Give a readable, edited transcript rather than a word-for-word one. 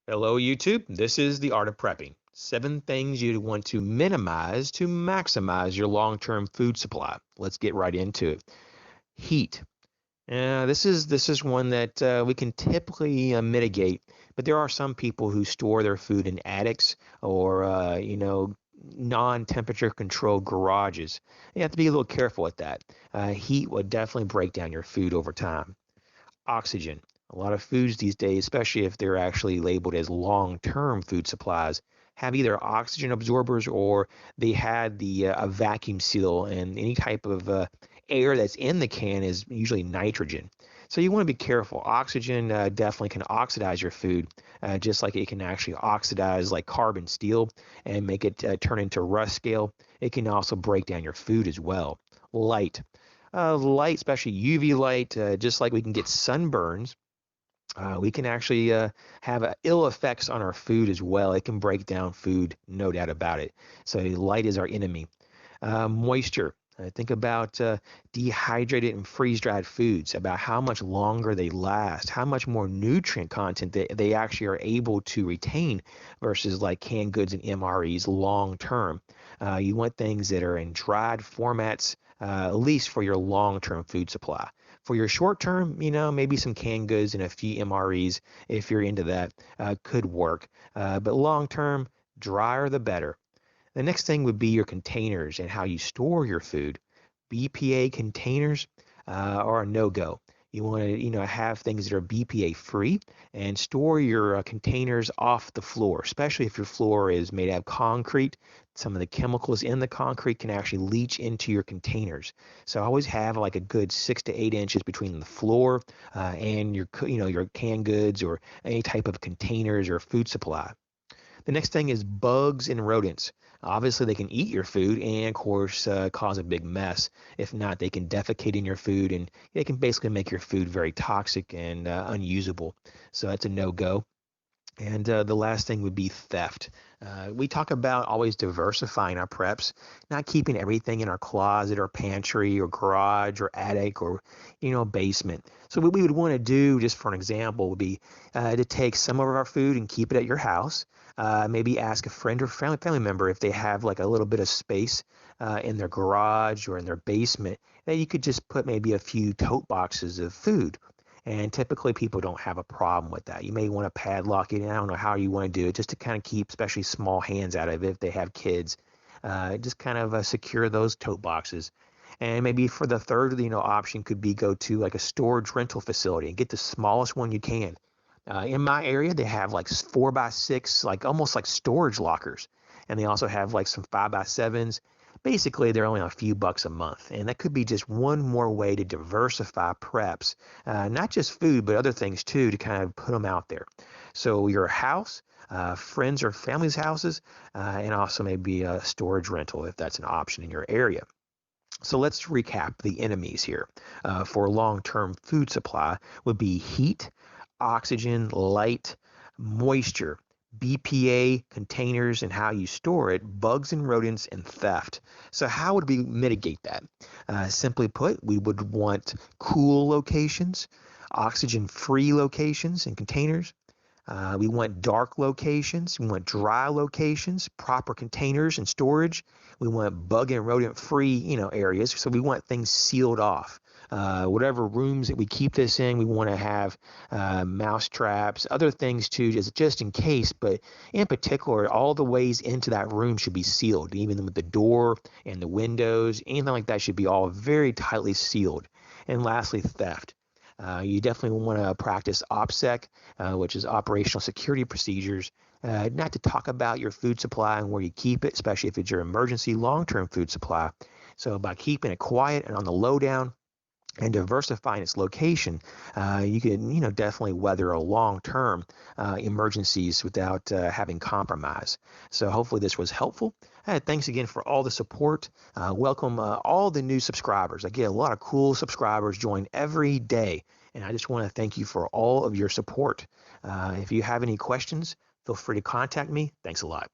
Hello, YouTube. This is the art of prepping. 7 things you want to minimize to maximize your long-term food supply. Let's get right into it. Heat. This is one that we can typically mitigate, but there are some people who store their food in attics or non-temperature controlled garages. You have to be a little careful with that. Heat will definitely break down your food over time. Oxygen. A lot of foods these days, especially if they're actually labeled as long-term food supplies, have either oxygen absorbers or they had a vacuum seal, and any type of air that's in the can is usually nitrogen. So you want to be careful. Oxygen definitely can oxidize your food, just like it can actually oxidize like carbon steel and make it turn into rust scale. It can also break down your food as well. Light. Light, especially UV light, just like we can get sunburns, we can actually have ill effects on our food as well. It can break down food, no doubt about it. So light is our enemy. Moisture. Think about dehydrated and freeze-dried foods, about how much longer they last, how much more nutrient content they actually are able to retain versus like canned goods and MREs long term. You want things that are in dried formats, at least for your long-term food supply. For your short term, maybe some canned goods and a few MREs, if you're into that, could work. But long term, drier the better. The next thing would be your containers and how you store your food. BPA containers are a no-go. You want to, have things that are BPA free and store your containers off the floor, especially if your floor is made out of concrete. Some of the chemicals in the concrete can actually leach into your containers. So always have like a good 6 to 8 inches between the floor and your canned goods or any type of containers or food supply. The next thing is bugs and rodents. Obviously, they can eat your food and, of course, cause a big mess. If not, they can defecate in your food and they can basically make your food very toxic and unusable. So that's a no-go. And the last thing would be theft. We talk about always diversifying our preps, not keeping everything in our closet or pantry or garage or attic or, basement. So what we would want to do, just for an example, would be to take some of our food and keep it at your house. Maybe ask a friend or family member if they have like a little bit of space in their garage or in their basement that you could just put maybe a few tote boxes of food, and typically people don't have a problem with that. You may want to padlock it. I don't know how you want to do it, just to kind of keep especially small hands out of it if they have kids. Just kind of secure those tote boxes. And maybe for the third, option could be go to like a storage rental facility and get the smallest one you can. In my area, they have like 4x6, like almost like storage lockers. And they also have like some 5x7s. Basically, they're only a few bucks a month. And that could be just one more way to diversify preps, not just food, but other things too, to kind of put them out there. So your house, friends or family's houses, and also maybe a storage rental if that's an option in your area. So let's recap the enemies here. For long-term food supply would be heat, oxygen, light, moisture, BPA, containers, and how you store it, bugs and rodents, and theft. So how would we mitigate that? Simply put, we would want cool locations, oxygen-free locations and containers. We want dark locations. We want dry locations, proper containers and storage. We want bug and rodent free, areas. So we want things sealed off. Whatever rooms that we keep this in, we want to have mouse traps, other things too, just in case. But in particular, all the ways into that room should be sealed, even with the door and the windows, anything like that should be all very tightly sealed. And lastly, theft. You definitely want to practice OPSEC, which is operational security procedures, not to talk about your food supply and where you keep it, especially if it's your emergency long-term food supply. So by keeping it quiet and on the lowdown, and diversifying its location, you can, definitely weather a long-term emergencies without having compromise. So hopefully this was helpful. Thanks again for all the support. Welcome all the new subscribers. I get a lot of cool subscribers join every day, and I just want to thank you for all of your support. If you have any questions, feel free to contact me. Thanks a lot.